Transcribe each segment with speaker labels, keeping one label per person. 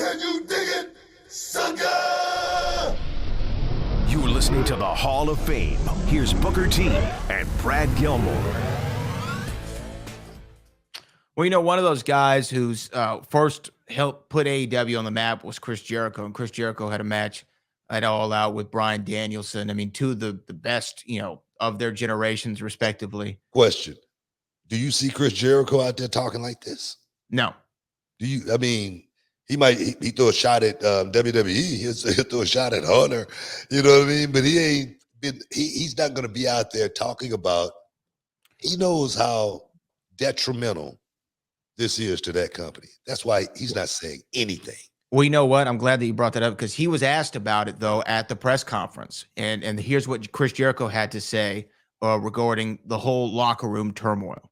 Speaker 1: Can you dig it, sucker?
Speaker 2: You're listening to the Hall of Fame. Here's Booker T and Brad Gilmore.
Speaker 3: Well, you know, one of those guys who's first helped put AEW on the map was Chris Jericho, and Chris Jericho had a match at All Out with Bryan Danielson. I mean, two of the best, of their generations, respectively.
Speaker 1: Question. Do you see Chris Jericho out there talking like this?
Speaker 3: No.
Speaker 1: Do you? I mean, he throw a shot at WWE. He'll throw a shot at Hunter. You know what I mean? But he ain't been. He's not going to be out there talking about. He knows how detrimental this is to that company. That's why he's not saying anything.
Speaker 3: Well, you know what? I'm glad that you brought that up because he was asked about it, though, at the press conference. And here's what Chris Jericho had to say regarding the whole locker room turmoil.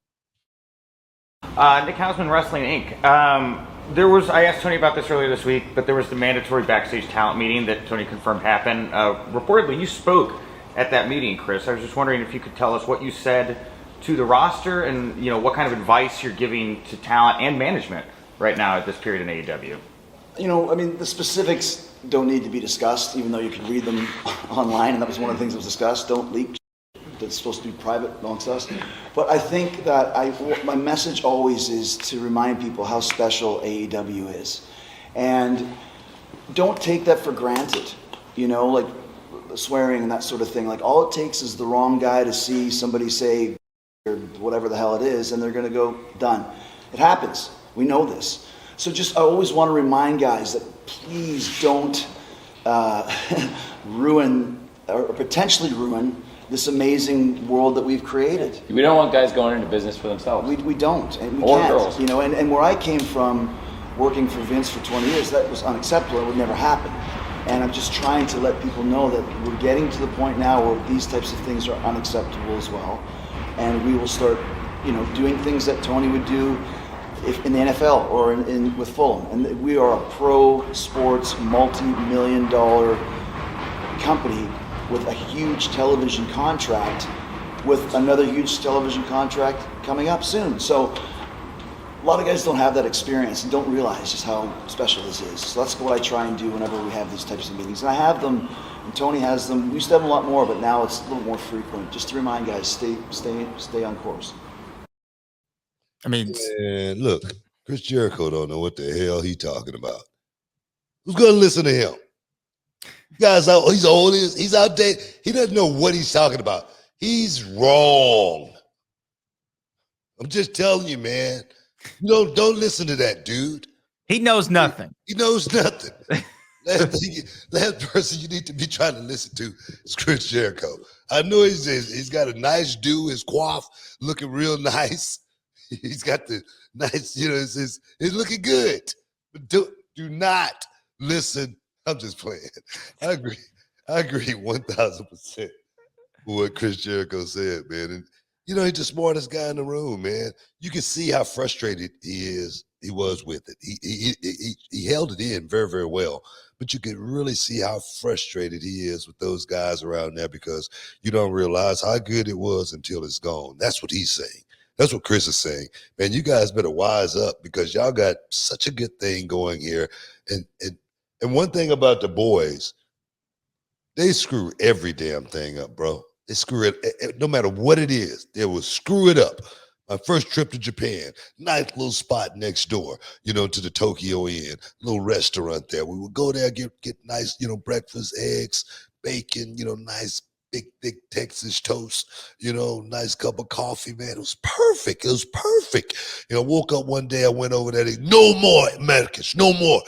Speaker 4: Nick Hausman, Wrestling Inc. I asked Tony about this earlier this week, but there was the mandatory backstage talent meeting that Tony confirmed happened. Reportedly, you spoke at that meeting, Chris. I was just wondering if you could tell us what you said to the roster and, what kind of advice you're giving to talent and management right now at this period in AEW.
Speaker 5: The specifics don't need to be discussed, even though you can read them online, and that was one of the things that was discussed. Don't leak. That's supposed to be private amongst us. But I think that my message always is to remind people how special AEW is. And don't take that for granted, like swearing and that sort of thing. Like, all it takes is the wrong guy to see somebody say or whatever the hell it is, and they're going to go, done. It happens. We know this. So I always want to remind guys that please don't ruin or potentially ruin this amazing world that we've created.
Speaker 6: We don't want guys going into business for themselves.
Speaker 5: We don't, and we
Speaker 6: or
Speaker 5: can't.
Speaker 6: Girls.
Speaker 5: And where I came from, working for Vince for 20 years, that was unacceptable. It would never happen. And I'm just trying to let people know that we're getting to the point now where these types of things are unacceptable as well. And we will start, doing things that Tony would do if in the NFL or with Fulham. And we are a pro sports, multi-million-dollar company with a huge television contract, with another huge television contract coming up soon. So a lot of guys don't have that experience and don't realize just how special this is. So that's what I try and do whenever we have these types of meetings. And I have them, and Tony has them. We used to have them a lot more, but now it's a little more frequent, just to remind guys, stay on course.
Speaker 3: I mean,
Speaker 1: and look, Chris Jericho don't know what the hell he talking about. Who's going to listen to him? Guys, he's old. He's outdated. He doesn't know what he's talking about. He's wrong. I'm just telling you, man. Don't listen to that dude.
Speaker 3: He knows nothing.
Speaker 1: He knows nothing. Last person you need to be trying to listen to is Chris Jericho. I know he's got a nice do, his coif looking real nice. He's got the nice, he's looking good. But do not listen. I'm just playing. I agree 1,000% with what Chris Jericho said, man. And he's the smartest guy in the room, man. You can see how frustrated he was with it. He held it in very, very well. But you can really see how frustrated he is with those guys around there because you don't realize how good it was until it's gone. That's what he's saying. That's what Chris is saying. Man, you guys better wise up because y'all got such a good thing going here. And one thing about the boys, they screw every damn thing up, bro. They screw it, no matter what it is, they will screw it up. My first trip to Japan, nice little spot next door, to the Tokyo Inn, little restaurant there. We would go there, get nice, breakfast, eggs, bacon, nice big, thick Texas toast, nice cup of coffee, man. It was perfect. It was perfect. Woke up one day, I went over there, no more Americans, no more.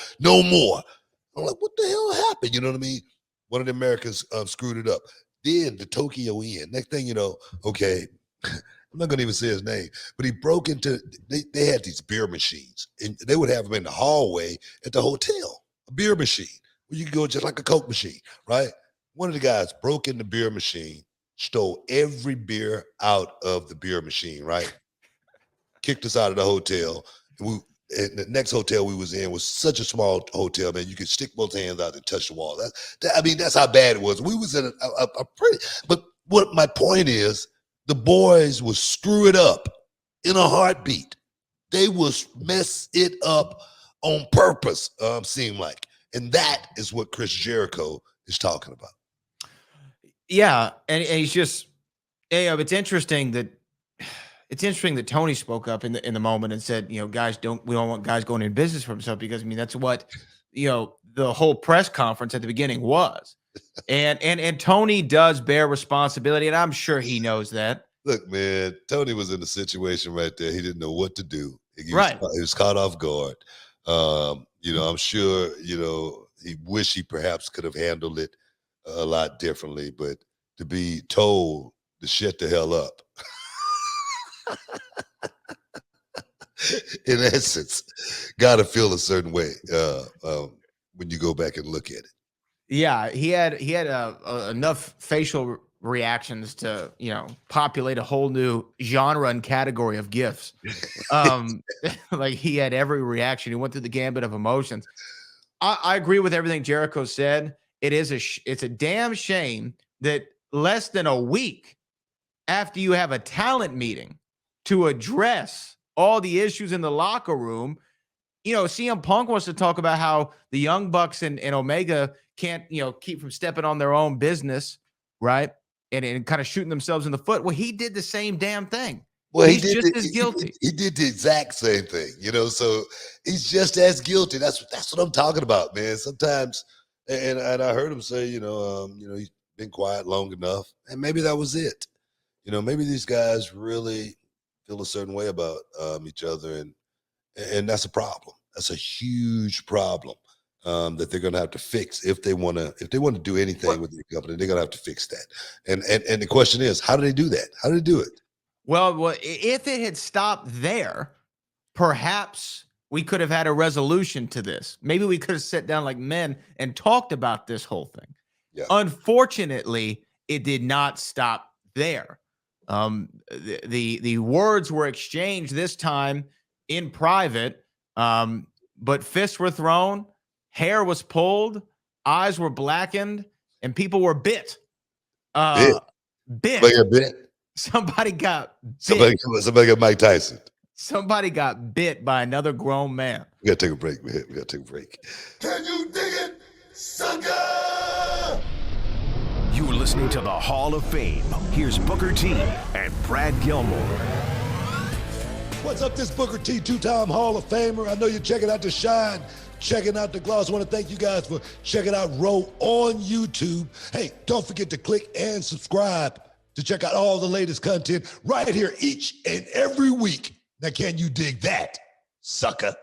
Speaker 1: I'm like, what the hell happened? You know what I mean? One of the Americans screwed it up. Then the Tokyo Inn. Next thing you know, okay, I'm not going to even say his name, but he broke into, they had these beer machines, and they would have them in the hallway at the hotel, a beer machine, where you could go just like a Coke machine, right? One of the guys broke in the beer machine, stole every beer out of the beer machine, right? Kicked us out of the hotel. And the next hotel we was in was such a small hotel, man. You could stick both hands out and touch the wall. That's how bad it was. We was in a pretty, but what my point is, the boys will screw it up in a heartbeat. They will mess it up on purpose, seem like. And that is what Chris Jericho is talking about.
Speaker 3: Yeah, and he's just, it's interesting that Tony spoke up in the moment and said, guys, we don't want guys going in business for himself, because I mean that's what the whole press conference at the beginning was. And Tony does bear responsibility, and I'm sure he knows that.
Speaker 1: Look, man, Tony was in a situation right there. He didn't know what to do. He was caught off guard. I'm sure, he wished he perhaps could have handled it a lot differently, but to be told to shut the hell up, in essence, got to feel a certain way when you go back and look at it.
Speaker 3: Yeah, he had enough facial reactions to populate a whole new genre and category of gifs. Like he had every reaction. He went through the gambit of emotions. I agree with everything Jericho said. It's a damn shame that less than a week after you have a talent meeting to address all the issues in the locker room, CM Punk wants to talk about how the Young Bucks and Omega can't, keep from stepping on their own business, right? And kind of shooting themselves in the foot. Well, he did the same damn thing.
Speaker 1: Well,
Speaker 3: he's just as guilty.
Speaker 1: He did the exact same thing, so he's just as guilty. That's what I'm talking about, man. Sometimes, and I heard him say, he's been quiet long enough, and maybe that was it. Maybe these guys really feel a certain way about each other, and that's a problem. That's a huge problem that they're going to have to fix if they want to do anything with the company. They're going to have to fix that. And the question is, how do they do that? How do they do it?
Speaker 3: Well, if it had stopped there, perhaps we could have had a resolution to this. Maybe we could have sat down like men and talked about this whole thing.
Speaker 1: Yeah.
Speaker 3: Unfortunately, it did not stop there. The words were exchanged this time in private, but fists were thrown, hair was pulled, eyes were blackened, and people were bit. Bit.
Speaker 1: Like a bit.
Speaker 3: Somebody got bit.
Speaker 1: Somebody got Mike Tyson.
Speaker 3: Somebody got bit by another grown man.
Speaker 1: We got to take a break, man. We got to take a break. Can you dig it, sucker?
Speaker 2: You're listening to the Hall of Fame. Here's Booker T and Brad Gilmore.
Speaker 1: What's up, this Booker T, two-time Hall of Famer. I know you're checking out The Shine, checking out The Gloss. I want to thank you guys for checking out Row on YouTube. Hey, don't forget to click and subscribe to check out all the latest content right here each and every week. Now, can you dig that, sucker?